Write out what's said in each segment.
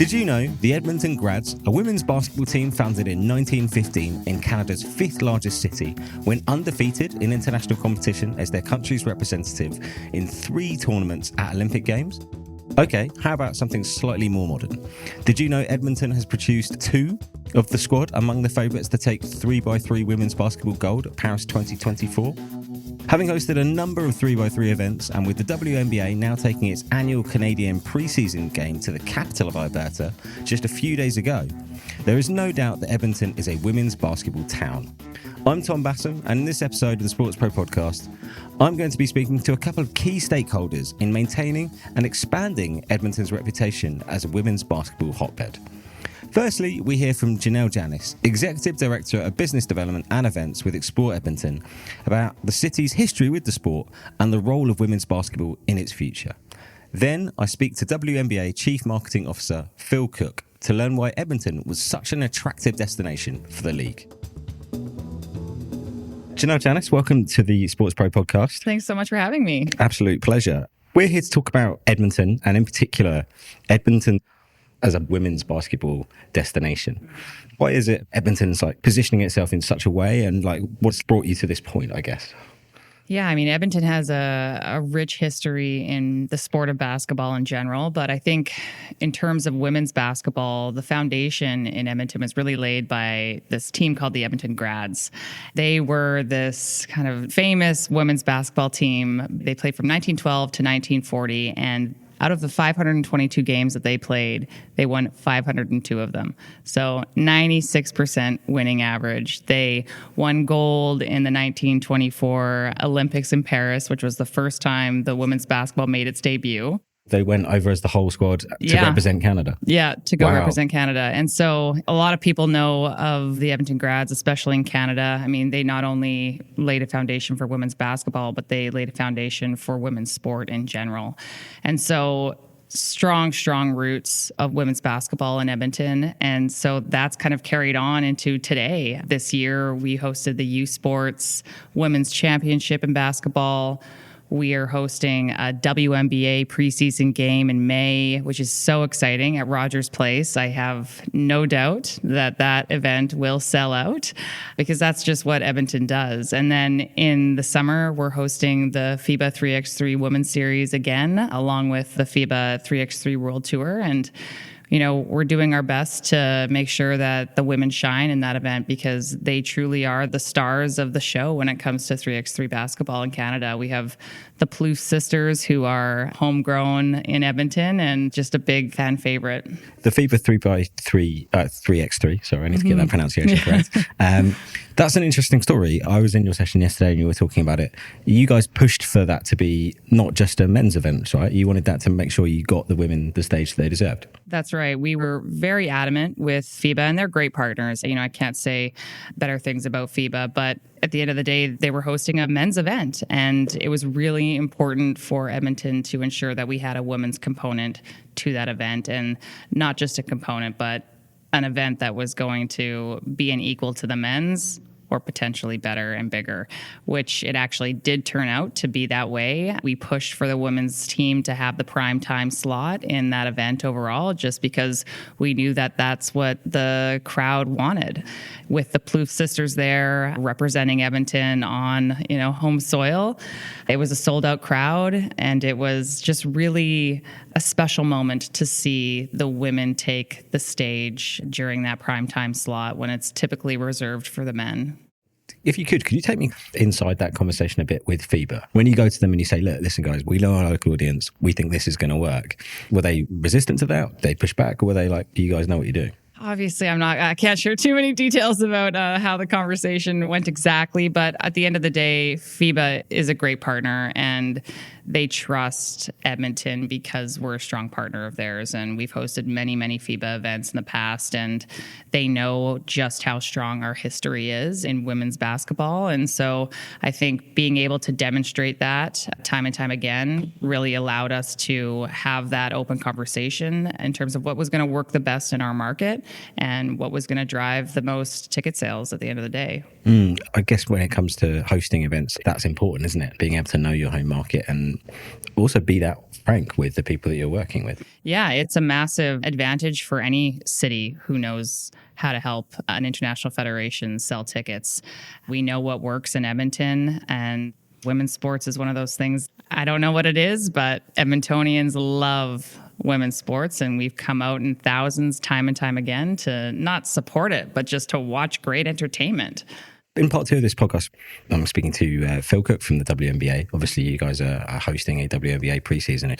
Did you know the Edmonton Grads, a women's basketball team founded in 1915 in Canada's fifth largest city, went undefeated in international competition as their country's representative in 3 tournaments at Olympic Games? Okay, how about something slightly more modern? Did you know Edmonton has produced 2 of the squad among the favourites to take 3x3 women's basketball gold at Paris 2024? Having hosted a number of 3x3 events, and with the WNBA now taking its annual Canadian preseason game to the capital of Alberta just a few days ago, there is no doubt that Edmonton is a women's basketball town. I'm Tom Bassam, and in this episode of the SportsPro podcast, I'm going to be speaking to a couple of key stakeholders in maintaining and expanding Edmonton's reputation as a women's basketball hotbed. Firstly, we hear from Janelle Janis, Executive Director of Business Development and Events with Explore Edmonton, about the city's history with the sport and the role of women's basketball in its future. Then I speak to WNBA Chief Marketing Officer Phil Cook to learn why Edmonton was such an attractive destination for the league. Janelle Janis, welcome to the SportsPro podcast. Thanks so much for having me. Absolute pleasure. We're here to talk about Edmonton, and in particular, Edmonton as a women's basketball destination. Why is it Edmonton's positioning itself in such a way, and what's brought you to this point, I guess? Yeah, I mean, Edmonton has a rich history in the sport of basketball in general, but I think in terms of women's basketball, the foundation in Edmonton was really laid by this team called the Edmonton Grads. They were this kind of famous women's basketball team. They played from 1912 to 1940, and out of the 522 games that they played, they won 502 of them. So 96% winning average. They won gold in the 1924 Olympics in Paris, which was the first time the women's basketball made its debut. They went over as the whole squad to represent Canada. Yeah, to go represent Canada. And so a lot of people know of the Edmonton Grads, especially in Canada. I mean, they not only laid a foundation for women's basketball, but they laid a foundation for women's sport in general. And so strong roots of women's basketball in Edmonton. And so that's kind of carried on into today. This year, we hosted the U Sports Women's Championship in basketball. We are hosting a WNBA preseason game in May, which is so exciting, at Rogers Place. I have no doubt that event will sell out because that's just what Edmonton does. And then in the summer, we're hosting the Fiba 3x3 Women's Series again, along with the Fiba 3x3 World Tour. And we're doing our best to make sure that the women shine in that event because they truly are the stars of the show when it comes to 3x3 basketball in Canada. We have the Plouffe sisters, who are homegrown in Edmonton and just a big fan favorite. The FIBA 3x3, sorry, I need to get that pronunciation correct. That's an interesting story. I was in your session yesterday and you were talking about it. You guys pushed for that to be not just a men's event, right? You wanted that to make sure you got the women the stage they deserved. That's right. We were very adamant with FIBA, and they're great partners. I can't say better things about FIBA, but at the end of the day, they were hosting a men's event, and it was really important for Edmonton to ensure that we had a women's component to that event, and not just a component, but an event that was going to be an equal to the men's, or potentially better and bigger, which it actually did turn out to be that way. We pushed for the women's team to have the prime time slot in that event overall, just because we knew that that's what the crowd wanted. With the Plouffe sisters there representing Edmonton on, home soil, it was a sold out crowd, and it was just really a special moment to see the women take the stage during that prime time slot when it's typically reserved for the men. If you could you take me inside that conversation a bit with FIBA? When you go to them and you say, look, listen, guys, we know our local audience. We think this is going to work. Were they resistant to that? Did they push back? Or were they like, do you guys know what you're doing? Obviously, I can't share too many details about how the conversation went exactly, but at the end of the day, FIBA is a great partner, and they trust Edmonton because we're a strong partner of theirs, and we've hosted many FIBA events in the past, and they know just how strong our history is in women's basketball. And so I think being able to demonstrate that time and time again really allowed us to have that open conversation in terms of what was going to work the best in our market. and what was going to drive the most ticket sales at the end of the day. I guess when it comes to hosting events, that's important, isn't it? Being able to know your home market and also be that frank with the people that you're working with. Yeah, it's a massive advantage for any city who knows how to help an international federation sell tickets. We know what works in Edmonton, and women's sports is one of those things. I don't know what it is, but Edmontonians love women's sports, and we've come out in thousands time and time again to not support it, but just to watch great entertainment. In part 2 of this podcast, I'm speaking to Phil Cook from the WNBA. Obviously, you guys are hosting a WNBA preseason.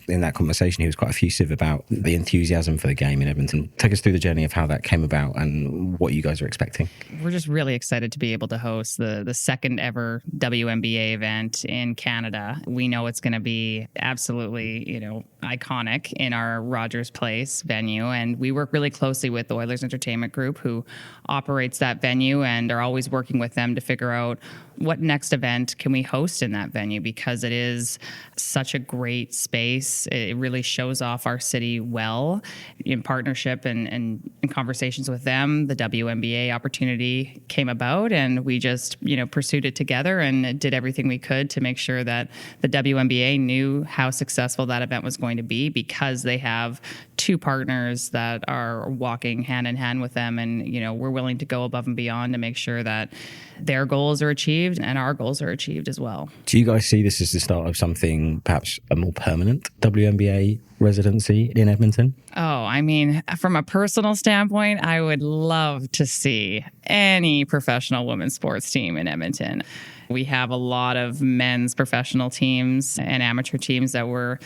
In that conversation, he was quite effusive about the enthusiasm for the game in Edmonton. Take us through the journey of how that came about and what you guys are expecting. We're just really excited to be able to host the second ever WNBA event in Canada. We know it's going to be absolutely, iconic in our Rogers Place venue. And we work really closely with the Oilers Entertainment Group, who operates that venue, and are always working with them to figure out what next event can we host in that venue, because it is such a great space. It really shows off our city well. In partnership and in conversations with them, the WNBA opportunity came about, and we just, pursued it together and did everything we could to make sure that the WNBA knew how successful that event was going to be, because they have two partners that are walking hand in hand with them. And, we're willing to go above and beyond to make sure that their goals are achieved and our goals are achieved as well. Do you guys see this as the start of something, perhaps a more permanent WNBA residency in Edmonton? From a personal standpoint, I would love to see any professional women's sports team in Edmonton. We have a lot of men's professional teams and amateur teams that we're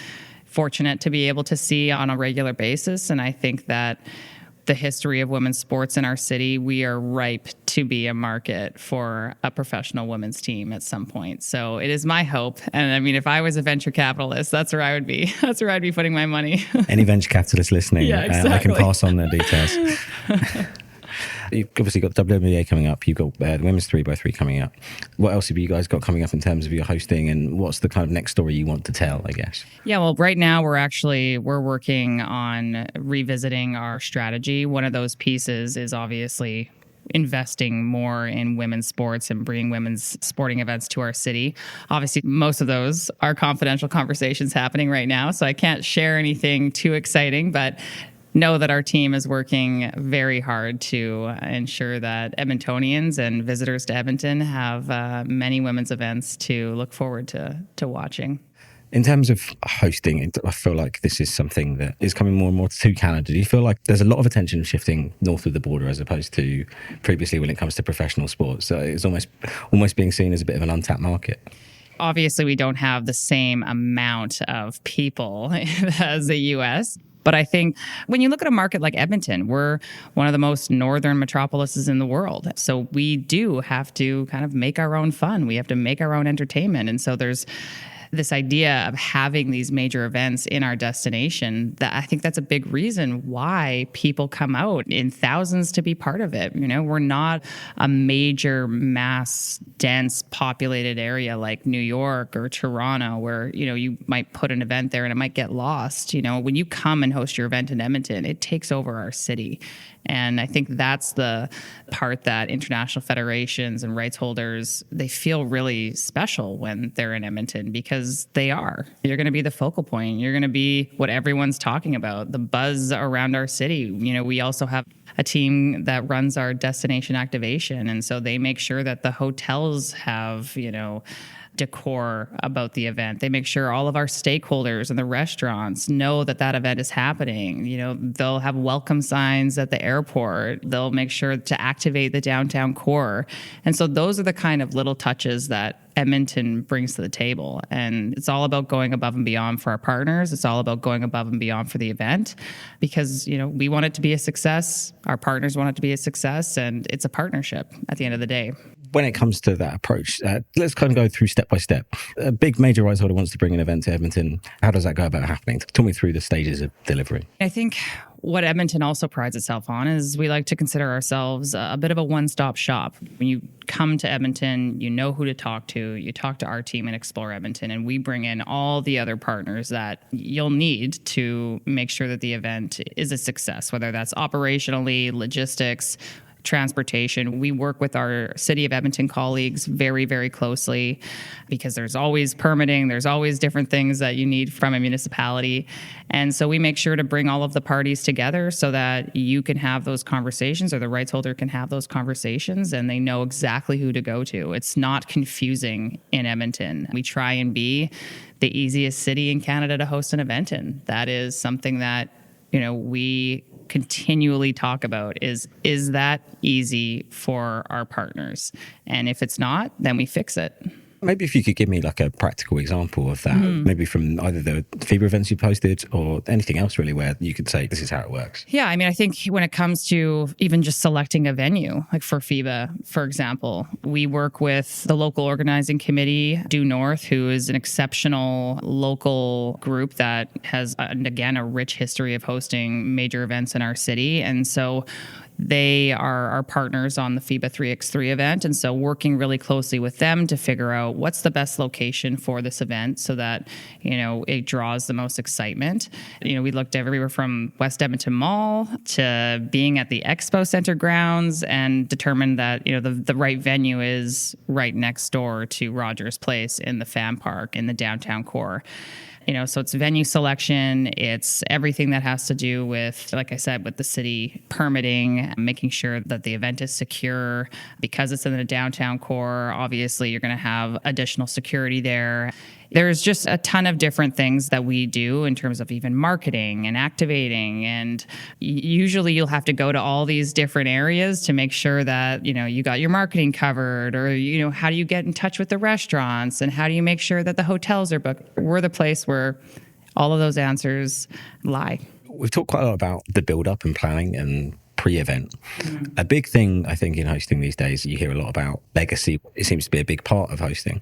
fortunate to be able to see on a regular basis. And I think that the history of women's sports in our city, we are ripe to be a market for a professional women's team at some point. So it is my hope. And if I was a venture capitalist, that's where I would be. That's where I'd be putting my money. Any venture capitalist listening, yeah, exactly. I can pass on the details. You've obviously got the WNBA coming up. You've got the women's 3x3 coming up. What else have you guys got coming up in terms of your hosting, and what's the kind of next story you want to tell, I guess? Yeah, well, right now we're working on revisiting our strategy. One of those pieces is obviously investing more in women's sports and bringing women's sporting events to our city. Obviously, most of those are confidential conversations happening right now, so I can't share anything too exciting, but know that our team is working very hard to ensure that Edmontonians and visitors to Edmonton have many women's events to look forward to watching. In terms of hosting, I feel like this is something that is coming more and more to Canada. Do you feel like there's a lot of attention shifting north of the border as opposed to previously when it comes to professional sports? So it's almost being seen as a bit of an untapped market. Obviously, we don't have the same amount of people as the U.S., but I think when you look at a market like Edmonton, we're one of the most northern metropolises in the world. So we do have to kind of make our own fun. We have to make our own entertainment. And so there's this idea of having these major events in our destination, that I think that's a big reason why people come out in thousands to be part of it. We're not a major mass dense populated area like New York or Toronto where, you might put an event there and it might get lost. When you come and host your event in Edmonton, it takes over our city. And I think that's the part that international federations and rights holders, they feel really special when they're in Edmonton, because they are. You're going to be the focal point. You're going to be what everyone's talking about, the buzz around our city. We also have a team that runs our destination activation. And so they make sure that the hotels have, decor about the event. They make sure all of our stakeholders and the restaurants know that that event is happening. They'll have welcome signs at the airport. They'll make sure to activate the downtown core. And so those are the kind of little touches that Edmonton brings to the table. And it's all about going above and beyond for our partners. It's all about going above and beyond for the event, because, we want it to be a success. Our partners want it to be a success, and it's a partnership at the end of the day. When it comes to that approach, let's kind of go through step by step. A big major rights holder wants to bring an event to Edmonton. How does that go about happening? Talk me through the stages of delivery. I think what Edmonton also prides itself on is we like to consider ourselves a bit of a one-stop shop. When you come to Edmonton, you know who to talk to. You talk to our team at Explore Edmonton, and we bring in all the other partners that you'll need to make sure that the event is a success, whether that's operationally, logistics, transportation. We work with our City of Edmonton colleagues very, very closely because there's always permitting, there's always different things that you need from a municipality. And so we make sure to bring all of the parties together so that you can have those conversations, or the rights holder can have those conversations, and they know exactly who to go to. It's not confusing in Edmonton. We try and be the easiest city in Canada to host an event in. That is something that, we continually talk about is that easy for our partners? And if it's not, then we fix it. Maybe if you could give me like a practical example of that, maybe from either the Fiba events you posted or anything else really where you could say this is how it works. Yeah, I mean, I think when it comes to even just selecting a venue, like for Fiba, for example, we work with the local organizing committee, Due North, who is an exceptional local group that has, again, a rich history of hosting major events in our city. And so they are our partners on the Fiba 3x3 event. And so working really closely with them to figure out what's the best location for this event so that, it draws the most excitement. We looked everywhere from West Edmonton Mall to being at the Expo Center grounds and determined that, the right venue is right next door to Rogers Place in the Fan Park in the downtown core. So it's venue selection, it's everything that has to do with, like I said, with the city permitting, making sure that the event is secure. Because it's in the downtown core, obviously you're going to have additional security there. There's just a ton of different things that we do in terms of even marketing and activating. And usually you'll have to go to all these different areas to make sure that, you got your marketing covered, or, how do you get in touch with the restaurants, and how do you make sure that the hotels are booked? We're the place where all of those answers lie. We've talked quite a lot about the build-up and planning and pre-event. A big thing, I think, in hosting these days, you hear a lot about legacy. It seems to be a big part of hosting.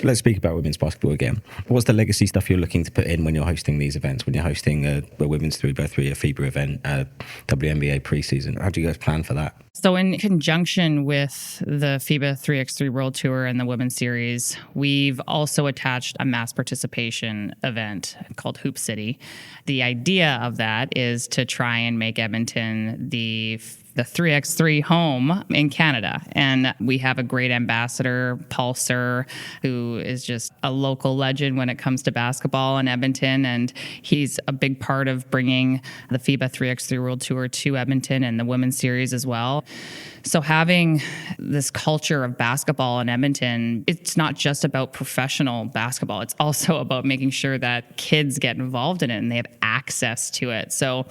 Let's speak about women's basketball again. What's the legacy stuff you're looking to put in when you're hosting these events, when you're hosting a women's 3x3, a Fiba event, a WNBA preseason? How do you guys plan for that? So in conjunction with the Fiba 3x3 World Tour and the Women's Series, we've also attached a mass participation event called Hoop City. The idea of that is to try and make Edmonton the 3x3 home in Canada. And we have a great ambassador, Paul Sir, who is just a local legend when it comes to basketball in Edmonton. And he's a big part of bringing the FIBA 3x3 World Tour to Edmonton and the Women's Series as well. So having this culture of basketball in Edmonton, it's not just about professional basketball. It's also about making sure that kids get involved in it and they have access to it. So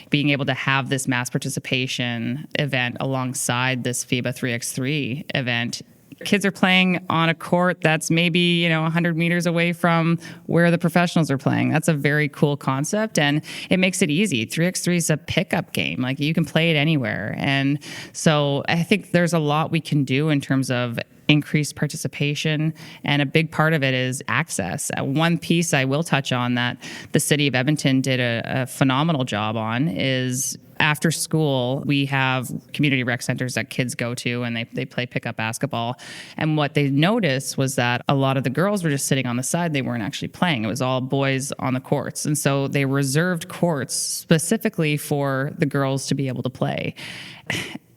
being able to have this mass participation event alongside this FIBA 3x3 event, kids are playing on a court that's maybe, 100 meters away from where the professionals are playing. That's a very cool concept, and it makes it easy. 3x3 is a pickup game. Like, you can play it anywhere. And so I think there's a lot we can do in terms of increased participation, and a big part of it is access. One piece I will touch on that the City of Edmonton did a phenomenal job on is after school, we have community rec centers that kids go to, and they play pickup basketball. And what they noticed was that a lot of the girls were just sitting on the side. They weren't actually playing. It was all boys on the courts. And so they reserved courts specifically for the girls to be able to play.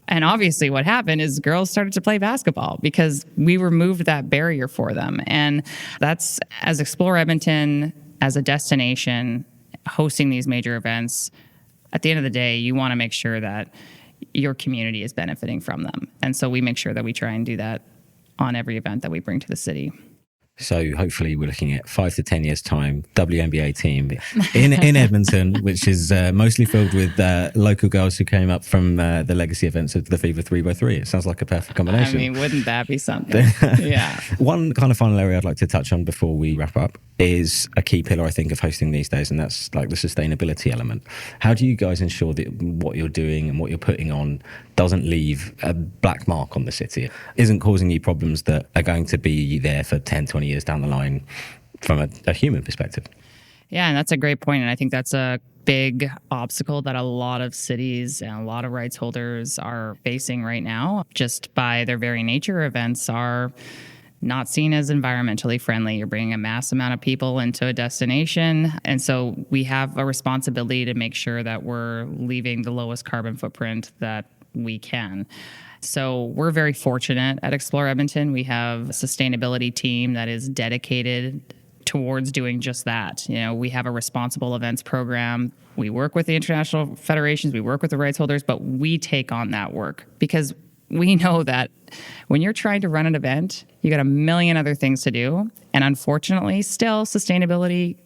And obviously what happened is girls started to play basketball because we removed that barrier for them. And that's, as Explore Edmonton, as a destination, hosting these major events, at the end of the day, you want to make sure that your community is benefiting from them. And so we make sure that we try and do that on every event that we bring to the city. So hopefully we're looking at 5 to 10 years' time, WNBA team in Edmonton, which is mostly filled with local girls who came up from the legacy events of the FIBA 3x3. It sounds like a perfect combination. I mean, wouldn't that be something? Yeah. One kind of final area I'd like to touch on before we wrap up is a key pillar, I think, of hosting these days, and that's like the sustainability element. How do you guys ensure that what you're doing and what you're putting on doesn't leave a black mark on the city, isn't causing you problems that are going to be there for 10, 20 years down the line from a human perspective? Yeah, and that's a great point. And I think that's a big obstacle that a lot of cities and a lot of rights holders are facing right now. Just by their very nature, events are not seen as environmentally friendly. You're bringing a mass amount of people into a destination. And so we have a responsibility to make sure that we're leaving the lowest carbon footprint that we can. So we're very fortunate at Explore Edmonton. We have a sustainability team that is dedicated towards doing just that. You know, we have a responsible events program. We work with the international federations, we work with the rights holders, but we take on that work because we know that when you're trying to run an event, you got a million other things to do. And unfortunately, still sustainability,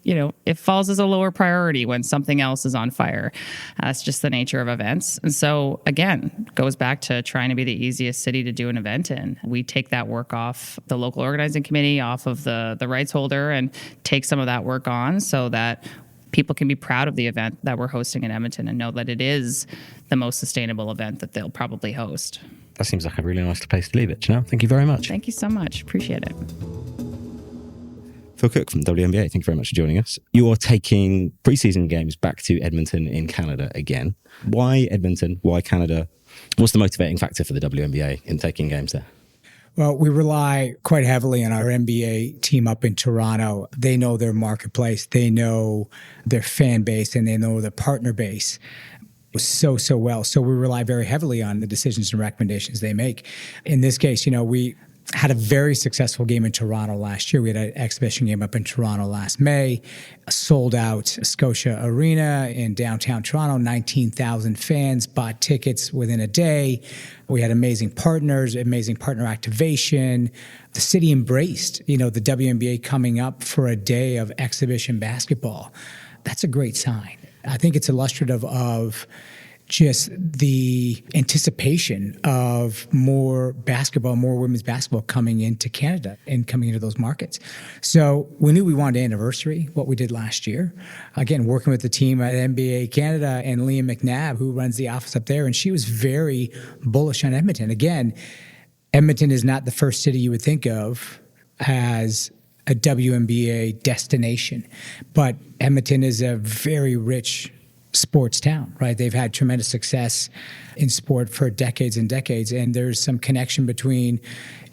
it falls as a lower priority when something else is on fire. That's just the nature of events. And so again, goes back to trying to be the easiest city to do an event in. We take that work off the local organizing committee, off of the rights holder, and take some of that work on so that people can be proud of the event that we're hosting in Edmonton and know that it is the most sustainable event that they'll probably host. That seems like a really nice place to leave it, Janelle. Thank you very much. Thank you so much. Appreciate it. Phil Cook from WNBA, thank you very much for joining us. You are taking preseason games back to Edmonton in Canada again. Why Edmonton? Why Canada? What's the motivating factor for the WNBA in taking games there? Well, we rely quite heavily on our NBA team up in Toronto. They know their marketplace, they know their fan base, and they know their partner base so well. So we rely very heavily on the decisions and recommendations they make. In this case, we had a very successful game in Toronto last year. We had an exhibition game up in Toronto last May, sold out Scotia Arena in downtown Toronto. 19,000 fans bought tickets within a day. We had amazing partners, amazing partner activation. The city embraced, the WNBA coming up for a day of exhibition basketball. That's a great sign. I think it's illustrative of just the anticipation of more basketball, more women's basketball coming into Canada and coming into those markets. So we knew we wanted to anniversary what we did last year. Again, working with the team at NBA Canada and Liam McNabb, who runs the office up there, and she was very bullish on Edmonton. Again, Edmonton is not the first city you would think of as a WNBA destination, but Edmonton is a very rich sports town, right? They've had tremendous success in sport for decades and decades, and there's some connection between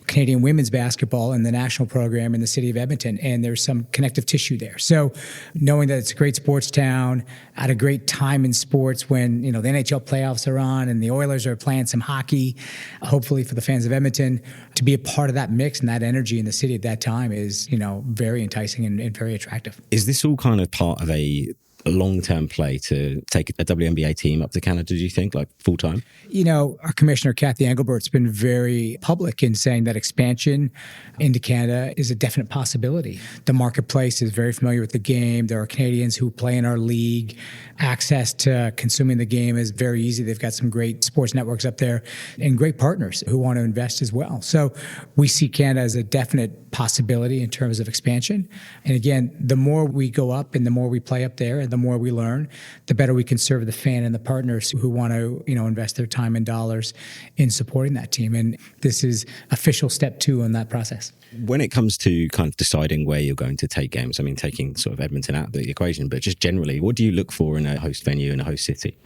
Canadian women's basketball and the national program in the city of Edmonton, and there's some connective tissue there. So knowing that it's a great sports town at a great time in sports when, the NHL playoffs are on and the Oilers are playing some hockey, hopefully for the fans of Edmonton, to be a part of that mix and that energy in the city at that time is, very enticing and very attractive. Is this all kind of part of a long-term play to take a WNBA team up to Canada, do you think, like full-time? Our commissioner, Kathy Engelbert's been very public in saying that expansion into Canada is a definite possibility. The marketplace is very familiar with the game. There are Canadians who play in our league. Access to consuming the game is very easy. They've got some great sports networks up there and great partners who want to invest as well. So we see Canada as a definite possibility in terms of expansion. And again, the more we go up and the more we play up there and the more we learn, the better we can serve the fan and the partners who want to, invest their time and dollars in supporting that team. And this is official step 2 in that process. When it comes to kind of deciding where you're going to take games, I mean, taking sort of Edmonton out of the equation, but just generally, what do you look for in a host venue and a host city?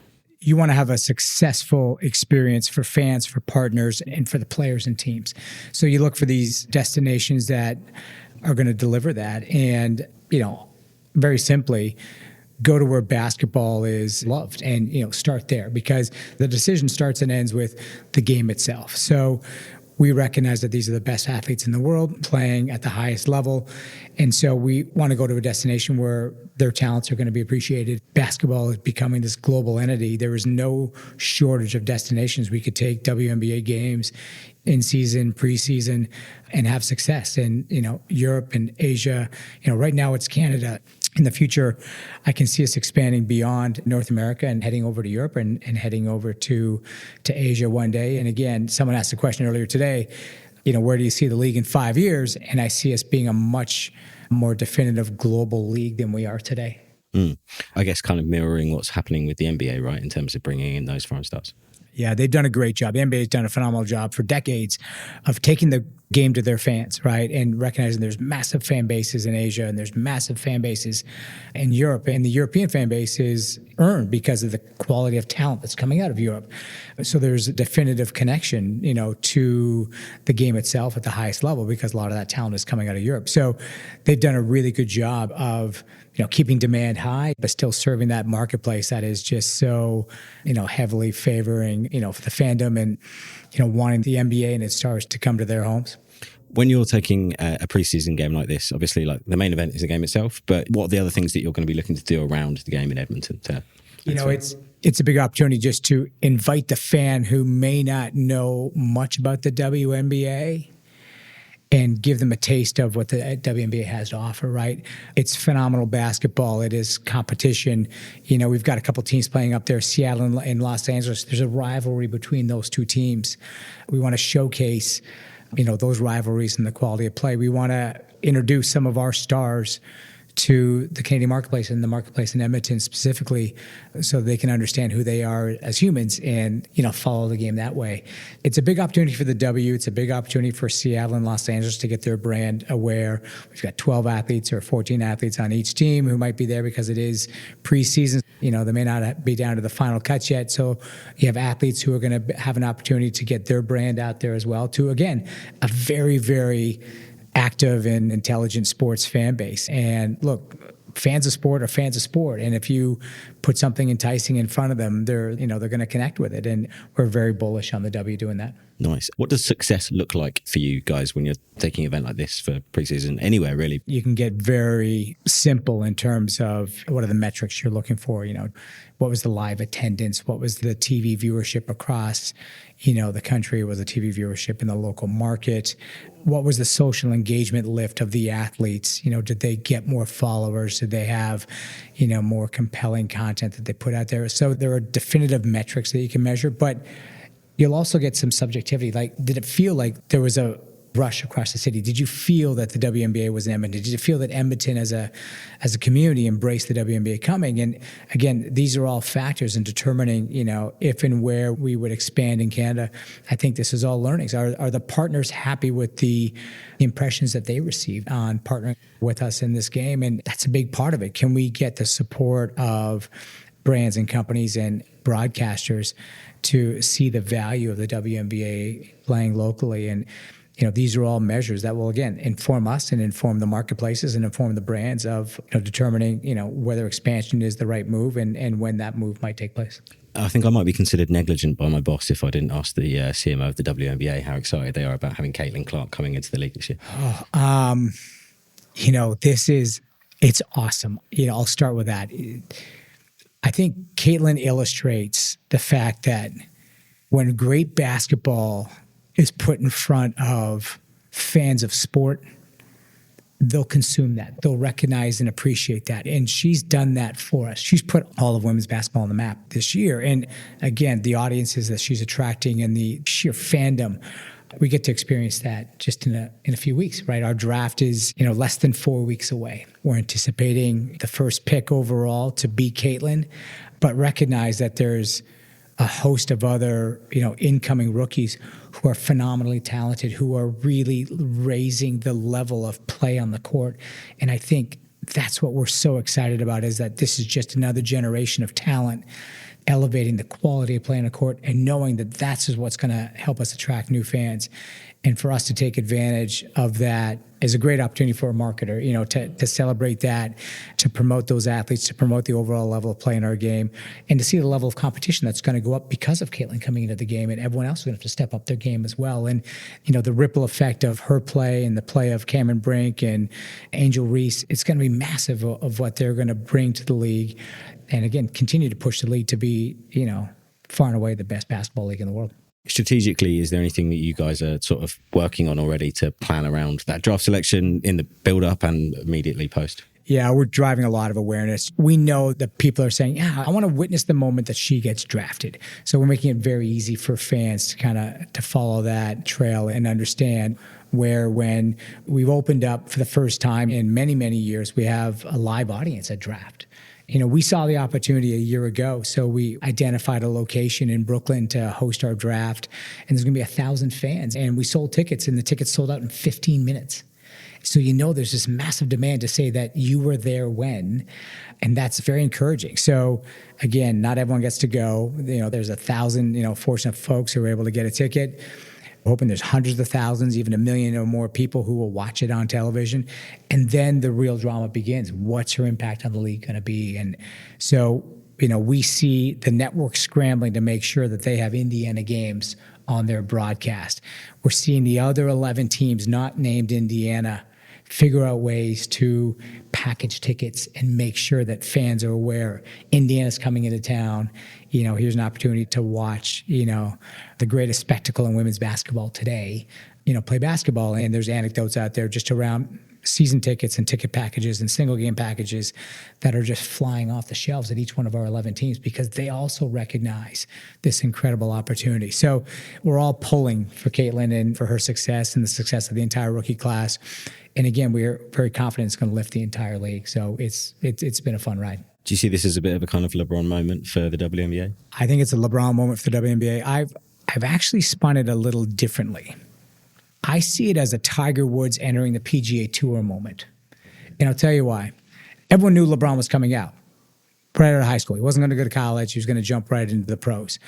You want to have a successful experience for fans, for partners, and for the players and teams. So you look for these destinations that are going to deliver that. And, very simply, go to where basketball is loved and, start there, because the decision starts and ends with the game itself. So we recognize that these are the best athletes in the world playing at the highest level. And so we want to go to a destination where their talents are going to be appreciated. Basketball is becoming this global entity. There is no shortage of destinations we could take WNBA games in season, preseason, and have success in, Europe and Asia. Right now it's Canada. In the future, I can see us expanding beyond North America and heading over to Europe and heading over to Asia one day. And again, someone asked a question earlier today, where do you see the league in 5 years? And I see us being a much more definitive global league than we are today. I guess kind of mirroring what's happening with the NBA, right, in terms of bringing in those foreign stars. Yeah, they've done a great job. The NBA has done a phenomenal job for decades of taking the game to their fans, right? And recognizing there's massive fan bases in Asia and there's massive fan bases in Europe. And the European fan base is earned because of the quality of talent that's coming out of Europe. So there's a definitive connection, to the game itself at the highest level because a lot of that talent is coming out of Europe. So they've done a really good job of keeping demand high, but still serving that marketplace that is just so, heavily favoring, for the fandom and, wanting the NBA and its stars to come to their homes. When you're taking a preseason game like this, obviously, like the main event is the game itself, but what are the other things that you're going to be looking to do around the game in Edmonton? It's a big opportunity just to invite the fan who may not know much about the WNBA and give them a taste of what the WNBA has to offer, right? It's phenomenal basketball. It is competition. We've got a couple teams playing up there, Seattle and Los Angeles. There's a rivalry between those two teams. We want to showcase, those rivalries and the quality of play. We want to introduce some of our stars to the Canadian marketplace and the marketplace in Edmonton specifically so they can understand who they are as humans and, follow the game that way. It's a big opportunity for the W. It's a big opportunity for Seattle and Los Angeles to get their brand aware. We've got 12 athletes or 14 athletes on each team who might be there because it is preseason. They may not be down to the final cuts yet. So you have athletes who are going to have an opportunity to get their brand out there as well to, again, a very, very active and intelligent sports fan base. And look, fans of sport are fans of sport. And if you put something enticing in front of them, they're going to connect with it. And we're very bullish on the W doing that. Nice. What does success look like for you guys when you're taking an event like this for preseason, anywhere really? You can get very simple in terms of what are the metrics you're looking for. What was the live attendance? What was the TV viewership across, the country? Was the TV viewership in the local market? What was the social engagement lift of the athletes? Did they get more followers? Did they have, more compelling content that they put out there? So there are definitive metrics that you can measure, but you'll also get some subjectivity. Like, did it feel like there was a rush across the city? Did you feel that the WNBA was in Edmonton? Did you feel that Edmonton as a community embraced the WNBA coming? And again, these are all factors in determining, if and where we would expand in Canada. I think this is all learnings. Are the partners happy with the impressions that they received on partnering with us in this game? And that's a big part of it. Can we get the support of brands and companies and broadcasters to see the value of the WNBA playing locally? And these are all measures that will, again, inform us and inform the marketplaces and inform the brands of determining, whether expansion is the right move and when that move might take place. I think I might be considered negligent by my boss if I didn't ask the CMO of the WNBA how excited they are about having Caitlin Clark coming into the league this year. It's awesome. I'll start with that. I think Caitlin illustrates the fact that when great basketball is put in front of fans of sport, they'll consume that. They'll recognize and appreciate that. And she's done that for us. She's put all of women's basketball on the map this year. And again, the audiences that she's attracting and the sheer fandom, we get to experience that just in a few weeks, right? Our draft is, less than 4 weeks away. We're anticipating the first pick overall to be Caitlin, but recognize that there's a host of other, incoming rookies who are phenomenally talented, who are really raising the level of play on the court. And I think that's what we're so excited about, is that this is just another generation of talent elevating the quality of play on the court and knowing that that's what's going to help us attract new fans. And for us to take advantage of that is a great opportunity for a marketer, to celebrate that, to promote those athletes, to promote the overall level of play in our game, and to see the level of competition that's going to go up because of Caitlin coming into the game, and everyone else is going to have to step up their game as well. And, the ripple effect of her play and the play of Cameron Brink and Angel Reese, it's going to be massive of what they're going to bring to the league. And again, continue to push the league to be, far and away the best basketball league in the world. Strategically, is there anything that you guys are sort of working on already to plan around that draft selection in the build-up and immediately post? Yeah, we're driving a lot of awareness. We know that people are saying, I want to witness the moment that she gets drafted. So we're making it very easy for fans to follow that trail and understand where, when we've opened up for the first time in many, many years, we have a live audience at draft. We saw the opportunity a year ago, so we identified a location in Brooklyn to host our draft, and there's going to be 1,000 fans. And we sold tickets, and the tickets sold out in 15 minutes. So there's this massive demand to say that you were there when, and that's very encouraging. So again, not everyone gets to go. There's 1,000, fortunate folks who are able to get a ticket. We're hoping there's hundreds of thousands, even 1 million or more people who will watch it on television. And then the real drama begins. What's her impact on the league going to be? And so, we see the network scrambling to make sure that they have Indiana games on their broadcast. We're seeing the other 11 teams not named Indiana figure out ways to package tickets and make sure that fans are aware Indiana's coming into town. Here's an opportunity to watch, the greatest spectacle in women's basketball today, play basketball. And there's anecdotes out there just around season tickets and ticket packages and single game packages that are just flying off the shelves at each one of our 11 teams because they also recognize this incredible opportunity. So we're all pulling for Caitlin and for her success and the success of the entire rookie class. And again, we're very confident it's going to lift the entire league. So it's been a fun ride. Do you see this as a bit of a kind of LeBron moment for the WNBA? I think it's a LeBron moment for the WNBA. I've actually spun it a little differently. I see it as a Tiger Woods entering the PGA Tour moment. And I'll tell you why. Everyone knew LeBron was coming out right out of high school. He wasn't going to go to college. He was going to jump right into the pros.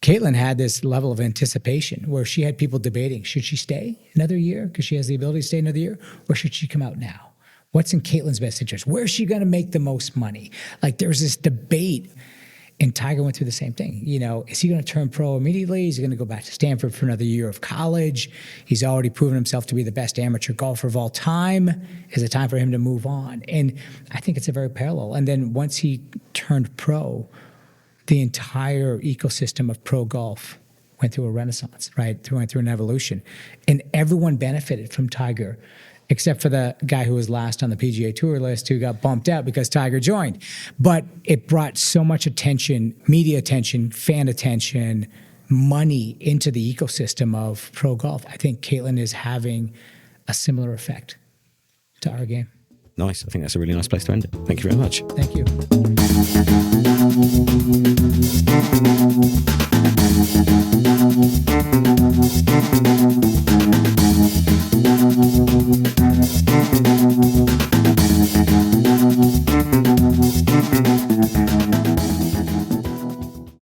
Caitlin had this level of anticipation where she had people debating, should she stay another year because she has the ability to stay another year, or should she come out now? What's in Caitlin's best interest? Where's she going to make the most money? Like there's this debate. And Tiger went through the same thing. Is he going to turn pro immediately? Is he going to go back to Stanford for another year of college? He's already proven himself to be the best amateur golfer of all time. Is it time for him to move on? And I think it's a very parallel. And then once he turned pro, the entire ecosystem of pro golf went through a renaissance, right? Went through an evolution. And everyone benefited from Tiger, except for the guy who was last on the PGA Tour list who got bumped out because Tiger joined. But it brought so much attention, media attention, fan attention, money into the ecosystem of pro golf. I think Caitlin is having a similar effect to our game. Nice. I think that's a really nice place to end it. Thank you very much. Thank you.